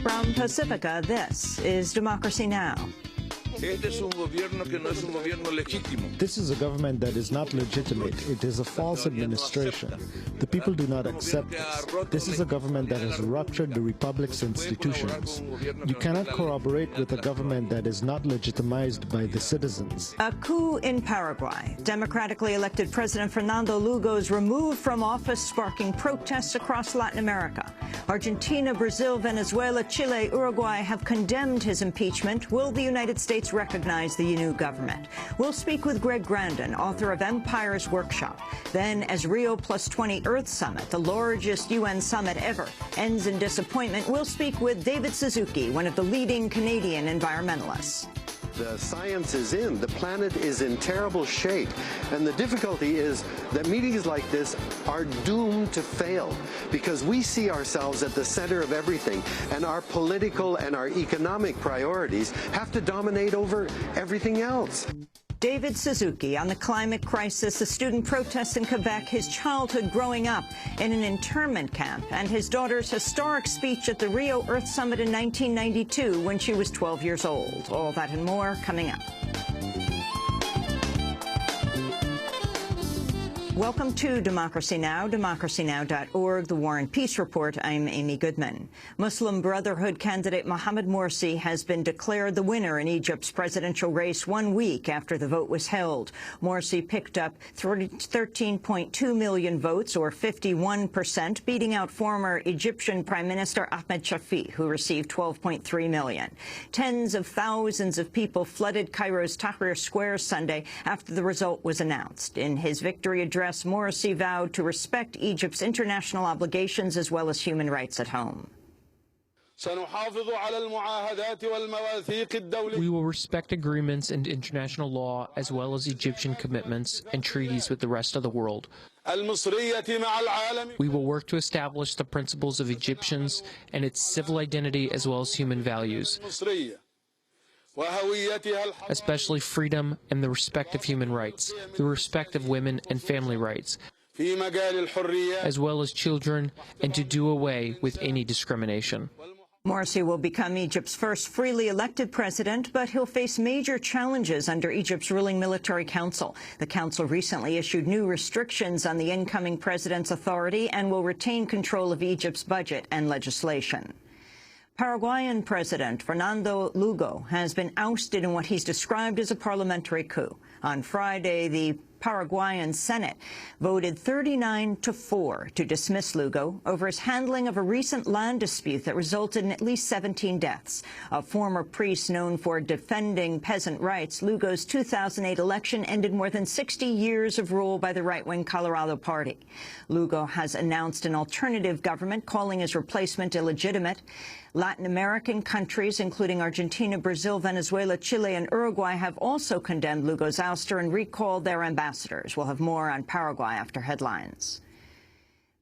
From Pacifica, this is Democracy Now! This is a government that is not legitimate. It is a false administration. The people do not accept this. This is a government that has ruptured the republic's institutions. You cannot corroborate with a government that is not legitimized by the citizens. A coup in Paraguay. Democratically elected President Fernando Lugo is removed from office, sparking protests across Latin America. Argentina, Brazil, Venezuela, Chile, Uruguay have condemned his impeachment. Will the United States recognize the new government? We'll speak with Greg Grandin, author of Empire's Workshop. Then, as Rio+20 Earth Summit, the largest UN summit ever, ends in disappointment, we'll speak with David Suzuki, one of the leading Canadian environmentalists. The science is in. The planet is in terrible shape. And the difficulty is that meetings like this are doomed to fail because we see ourselves at the center of everything, and our political and our economic priorities have to dominate over everything else. David Suzuki on the climate crisis, the student protests in Quebec, his childhood growing up in an internment camp, and his daughter's historic speech at the Rio Earth Summit in 1992 when she was 12 years old. All that and more coming up. Welcome to Democracy Now!, democracynow.org, the War and Peace Report. I'm Amy Goodman. Muslim Brotherhood candidate Mohamed Morsi has been declared the winner in Egypt's presidential race 1 week after the vote was held. Morsi picked up 13.2 million votes, or 51%, beating out former Egyptian Prime Minister Ahmed Shafik, who received 12.3 million. Tens of thousands of people flooded Cairo's Tahrir Square Sunday after the result was announced. In his victory address, Morsi vowed to respect Egypt's international obligations as well as human rights at home. We will respect agreements and international law as well as Egyptian commitments and treaties with the rest of the world. We will work to establish the principles of Egyptians and its civil identity as well as human values, especially freedom and the respect of human rights, the respect of women and family rights, as well as children, and to do away with any discrimination. Morsi will become Egypt's first freely elected president, but he'll face major challenges under Egypt's ruling military council. The council recently issued new restrictions on the incoming president's authority and will retain control of Egypt's budget and legislation. Paraguayan President Fernando Lugo has been ousted in what he's described as a parliamentary coup. On Friday, the Paraguayan Senate voted 39-4 to dismiss Lugo over his handling of a recent land dispute that resulted in at least 17 deaths. A former priest known for defending peasant rights, Lugo's 2008 election ended more than 60 years of rule by the right-wing Colorado Party. Lugo has announced an alternative government, calling his replacement illegitimate. Latin American countries, including Argentina, Brazil, Venezuela, Chile, and Uruguay, have also condemned Lugo's ouster and recalled their ambassadors. We'll have more on Paraguay after headlines.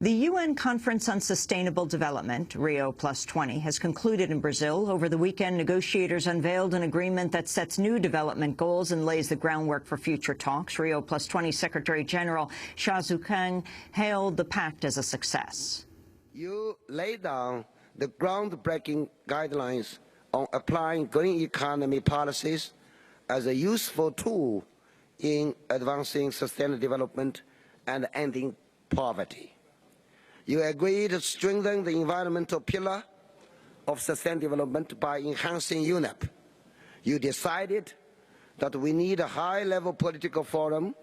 The UN Conference on Sustainable Development, Rio+20, has concluded in Brazil. Over the weekend, negotiators unveiled an agreement that sets new development goals and lays the groundwork for future talks. Rio+20 Secretary General Cha Zhu-kang hailed the pact as a success. You lay down the groundbreaking guidelines on applying green economy policies as a useful tool in advancing sustainable development and ending poverty. You agreed to strengthen the environmental pillar of sustainable development by enhancing UNEP. You decided that we need a high-level political forum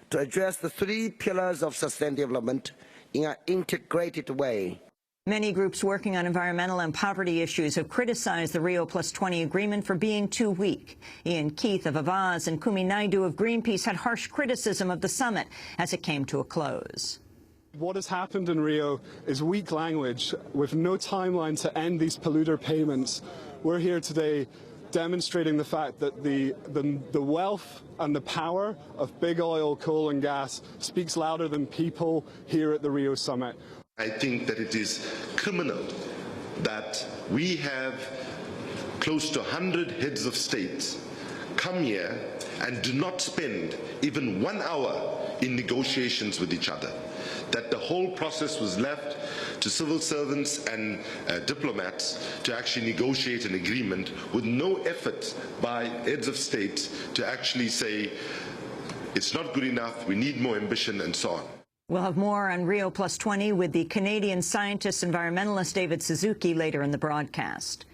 to address the 3 pillars of sustainable development in an integrated way. Many groups working on environmental and poverty issues have criticized the Rio+20 agreement for being too weak. Ian Keith of Avaz and Kumi Naidu of Greenpeace had harsh criticism of the summit as it came to a close. What has happened in Rio is weak language with no timeline to end these polluter payments. We're here today demonstrating the fact that the wealth and the power of big oil, coal and gas speaks louder than people here at the Rio summit. I think that it is criminal that we have close to 100 heads of states come here and do not spend even 1 hour in negotiations with each other. that the whole process was left to civil servants and diplomats to actually negotiate an agreement with no effort by heads of state to actually say it's not good enough, we need more ambition, and so on. We'll have more on Rio Plus 20 with the Canadian scientist environmentalist David Suzuki later in the broadcast.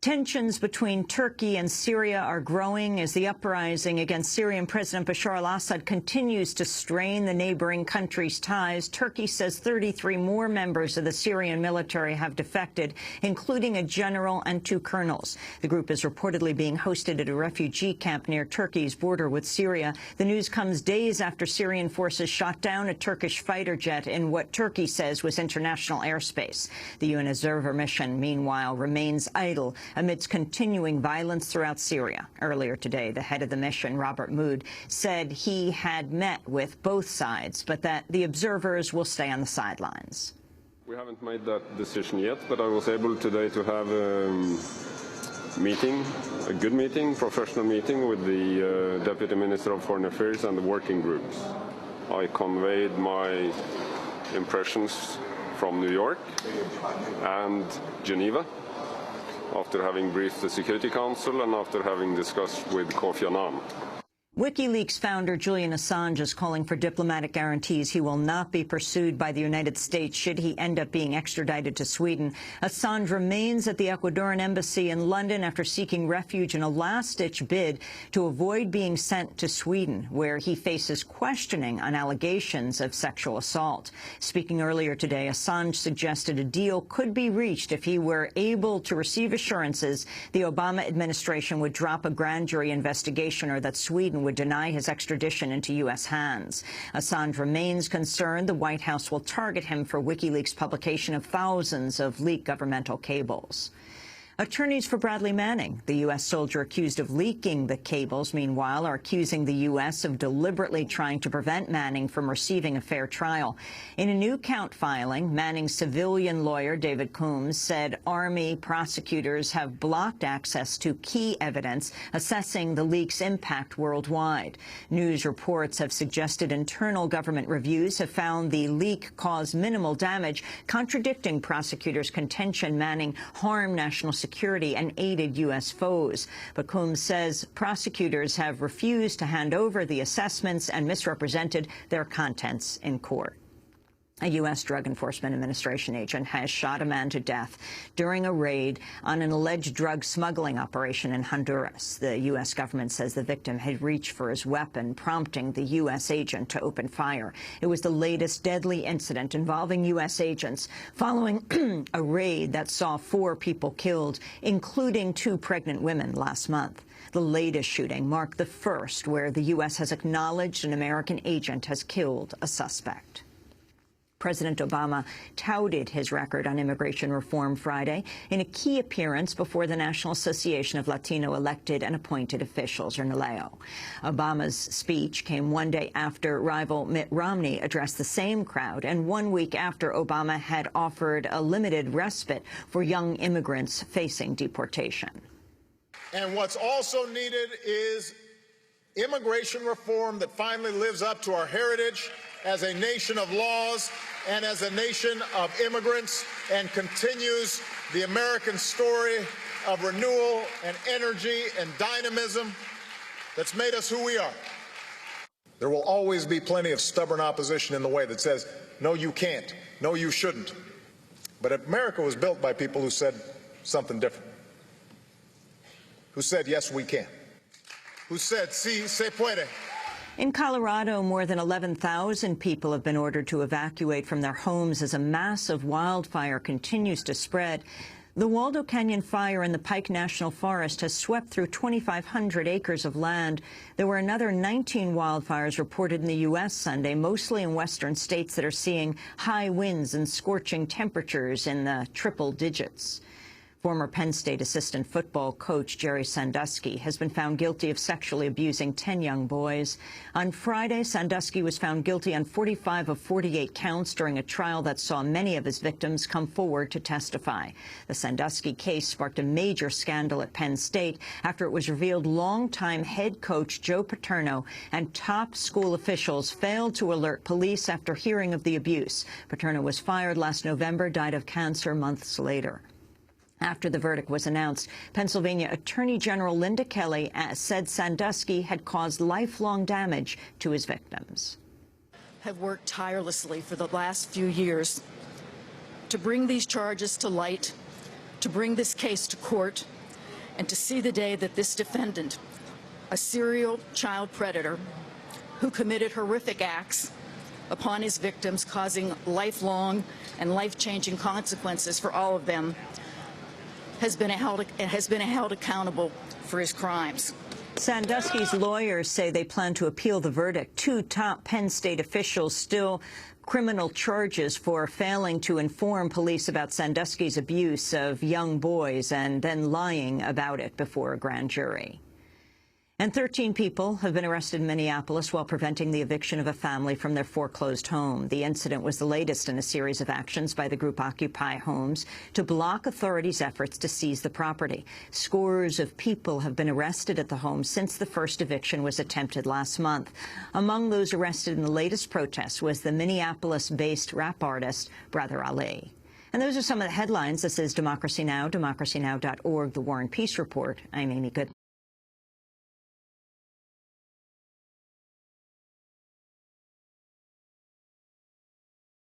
Tensions between Turkey and Syria are growing as the uprising against Syrian President Bashar al-Assad continues to strain the neighboring country's ties. Turkey says 33 more members of the Syrian military have defected, including a general and 2 colonels. The group is reportedly being hosted at a refugee camp near Turkey's border with Syria. The news comes days after Syrian forces shot down a Turkish fighter jet in what Turkey says was international airspace. The UN Observer Mission, meanwhile, remains idle amidst continuing violence throughout Syria. Earlier today, the head of the mission, Robert Mood, said he had met with both sides, but that the observers will stay on the sidelines. We haven't made that decision yet, but I was able today to have a meeting, a good meeting, professional meeting with the Deputy Minister of Foreign Affairs and the working groups. I conveyed my impressions from New York and Geneva, after having briefed the Security Council and after having discussed with Kofi Annan. WikiLeaks founder Julian Assange is calling for diplomatic guarantees he will not be pursued by the United States should he end up being extradited to Sweden. Assange remains at the Ecuadorian embassy in London after seeking refuge in a last-ditch bid to avoid being sent to Sweden, where he faces questioning on allegations of sexual assault. Speaking earlier today, Assange suggested a deal could be reached if he were able to receive assurances the Obama administration would drop a grand jury investigation or that Sweden would deny his extradition into U.S. hands. Assange remains concerned the White House will target him for WikiLeaks' publication of thousands of leaked governmental cables. Attorneys for Bradley Manning, the U.S. soldier accused of leaking the cables, meanwhile, are accusing the U.S. of deliberately trying to prevent Manning from receiving a fair trial. In a new count filing, Manning's civilian lawyer, David Coombs, said Army prosecutors have blocked access to key evidence assessing the leak's impact worldwide. News reports have suggested internal government reviews have found the leak caused minimal damage, contradicting prosecutors' contention Manning harmed national security and aided U.S. foes. But Coombs says prosecutors have refused to hand over the assessments and misrepresented their contents in court. A U.S. Drug Enforcement Administration agent has shot a man to death during a raid on an alleged drug smuggling operation in Honduras. The U.S. government says the victim had reached for his weapon, prompting the U.S. agent to open fire. It was the latest deadly incident involving U.S. agents following a raid that saw 4 people killed, including 2 pregnant women last month. The latest shooting marked the first where the U.S. has acknowledged an American agent has killed a suspect. President Obama touted his record on immigration reform Friday in a key appearance before the National Association of Latino Elected and Appointed Officials, or NALEO. Obama's speech came one day after rival Mitt Romney addressed the same crowd and 1 week after Obama had offered a limited respite for young immigrants facing deportation. And what's also needed is immigration reform that finally lives up to our heritage as a nation of laws and as a nation of immigrants and continues the American story of renewal and energy and dynamism that's made us who we are. There will always be plenty of stubborn opposition in the way that says, no, you can't, no, you shouldn't. But America was built by people who said something different, who said, yes, we can, who said, sí, se puede. In Colorado, more than 11,000 people have been ordered to evacuate from their homes as a massive wildfire continues to spread. The Waldo Canyon fire in the Pike National Forest has swept through 2,500 acres of land. There were another 19 wildfires reported in the U.S. Sunday, mostly in western states that are seeing high winds and scorching temperatures in the triple digits. Former Penn State assistant football coach Jerry Sandusky has been found guilty of sexually abusing 10 young boys. On Friday, Sandusky was found guilty on 45 of 48 counts during a trial that saw many of his victims come forward to testify. The Sandusky case sparked a major scandal at Penn State after it was revealed longtime head coach Joe Paterno and top school officials failed to alert police after hearing of the abuse. Paterno was fired last November, died of cancer months later. After the verdict was announced, Pennsylvania Attorney General Linda Kelly said Sandusky had caused lifelong damage to his victims. Have worked tirelessly for the last few years to bring these charges to light, to bring this case to court, and to see the day that this defendant, a serial child predator who committed horrific acts upon his victims, causing lifelong and life-changing consequences for all of them, has been held accountable for his crimes. Sandusky's lawyers say they plan to appeal the verdict. Two top Penn State officials still criminal charges for failing to inform police about Sandusky's abuse of young boys and then lying about it before a grand jury. And 13 people have been arrested in Minneapolis while preventing the eviction of a family from their foreclosed home. The incident was the latest in a series of actions by the group Occupy Homes to block authorities' efforts to seize the property. Scores of people have been arrested at the home since the first eviction was attempted last month. Among those arrested in the latest protest was the Minneapolis-based rap artist Brother Ali. And those are some of the headlines. This is Democracy Now!, democracynow.org, The War and Peace Report. I'm Amy Good.